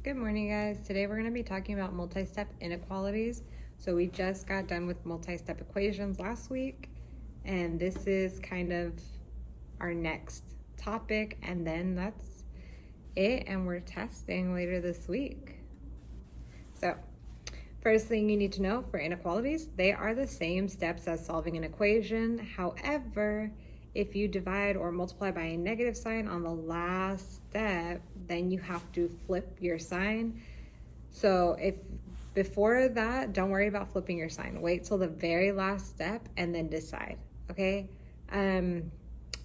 Good morning, guys. Today we're going to be talking about multi-step inequalities. So we just got done with multi-step equations last week, and this is kind of our next topic, and then that's it, and we're testing later this week. So first thing you need to know for inequalities, they are the same steps as solving an equation. However, if you divide or multiply by a negative sign on the last step, then you have to flip your sign. So if before that, don't worry about flipping your sign. Wait till the very last step and then decide, okay?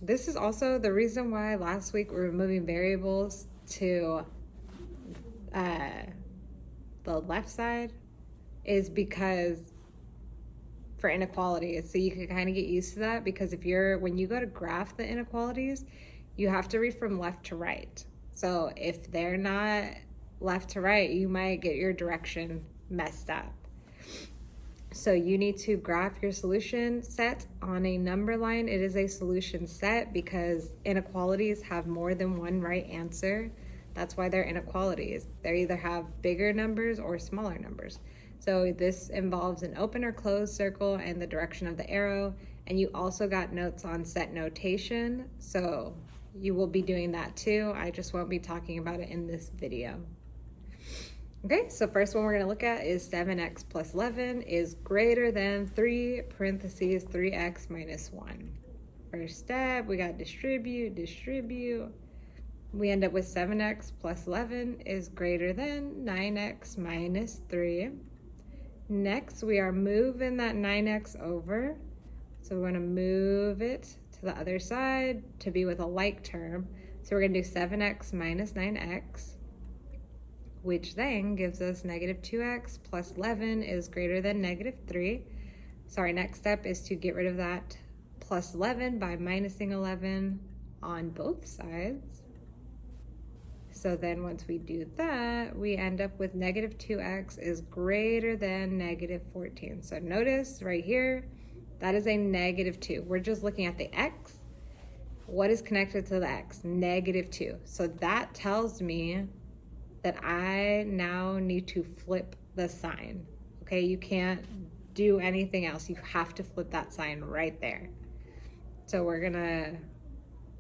This is also the reason why last week we were moving variables to the left side, is because for inequalities, so you can kind of get used to that, because when you go to graph the inequalities, you have to read from left to right. So if they're not left to right, you might get your direction messed up. So you need to graph your solution set on a number line. It is a solution set because inequalities have more than one right answer. That's why they're inequalities. They either have bigger numbers or smaller numbers. So this involves an open or closed circle and the direction of the arrow. And you also got notes on set notation. So you will be doing that too. I just won't be talking about it in this video. Okay, so first one we're going to look at is 7x plus 11 is greater than 3 parentheses 3x minus 1. First step, we got distribute. We end up with 7x plus 11 is greater than 9x minus 3. Next, we are moving that 9x over. So we're going to move it to the other side to be with a like term. So we're going to do 7x minus 9x, which then gives us negative 2x plus 11 is greater than negative 3. So our next step is to get rid of that plus 11 by minusing 11 on both sides. So then once we do that, we end up with negative 2x is greater than negative 14. So notice right here, that is a negative 2. We're just looking at the x. What is connected to the x? Negative 2. So that tells me that I now need to flip the sign. Okay, you can't do anything else. You have to flip that sign right there. So we're gonna,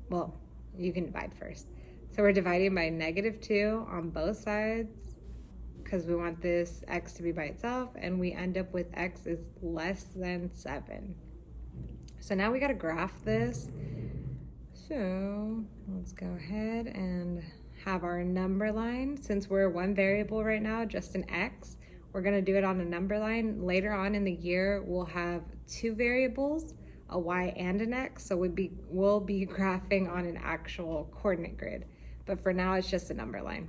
well, you can divide first. So we're dividing by negative 2 on both sides because we want this x to be by itself, and we end up with x is less than 7. So now we got to graph this. So let's go ahead and have our number line. Since we're one variable right now, just an x, we're going to do it on a number line. Later on in the year, we'll have two variables, a y and an x, so we'll be graphing on an actual coordinate grid. But for now, it's just a number line.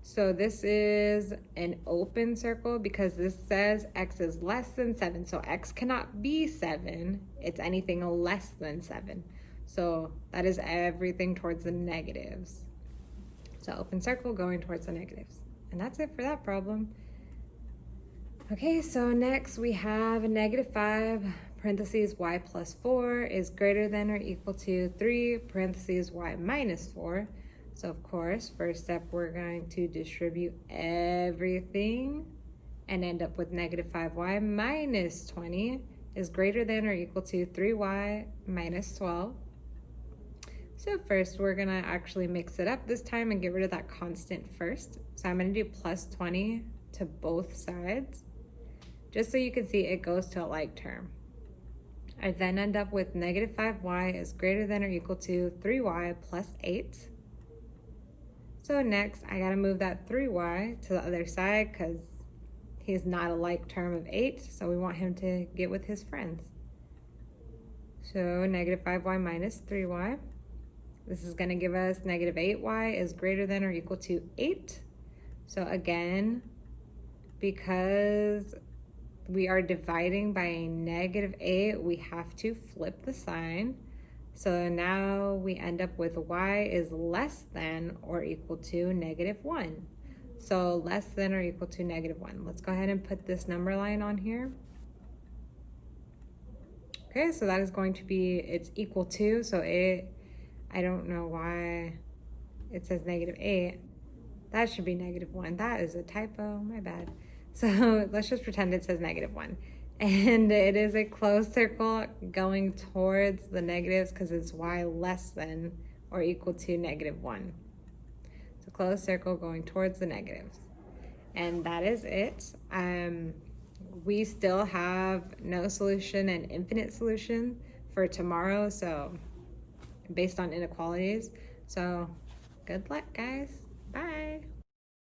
So this is an open circle because this says x is less than 7. So x cannot be 7. It's anything less than 7. So that is everything towards the negatives. So open circle going towards the negatives. And that's it for that problem. Okay, so next we have a negative 5 parentheses y plus 4 is greater than or equal to 3 parentheses y minus 4. So of course, first step, we're going to distribute everything and end up with negative 5y minus 20 is greater than or equal to 3y minus 12. So first, we're gonna actually mix it up this time and get rid of that constant first. So I'm gonna do plus 20 to both sides, just so you can see it goes to a like term. I then end up with negative 5y is greater than or equal to 3y plus 8. So next, I gotta move that 3y to the other side because he's not a like term of 8, so we want him to get with his friends. So negative 5y minus 3y. This is gonna give us negative 8y is greater than or equal to 8. So again, because we are dividing by a negative 8, we have to flip the sign. So now we end up with y is less than or equal to negative 1. So less than or equal to negative 1. Let's go ahead and put this number line on here. Okay, so that is going to be, it's equal to, so I don't know why it says negative 8. That should be -1. That is a typo, my bad. So let's just pretend it says -1. And it is a closed circle going towards the negatives because it's y less than or equal to -1. So closed circle going towards the negatives. And that is it. We still have no solution and infinite solution for tomorrow, so based on inequalities. So good luck, guys. Bye.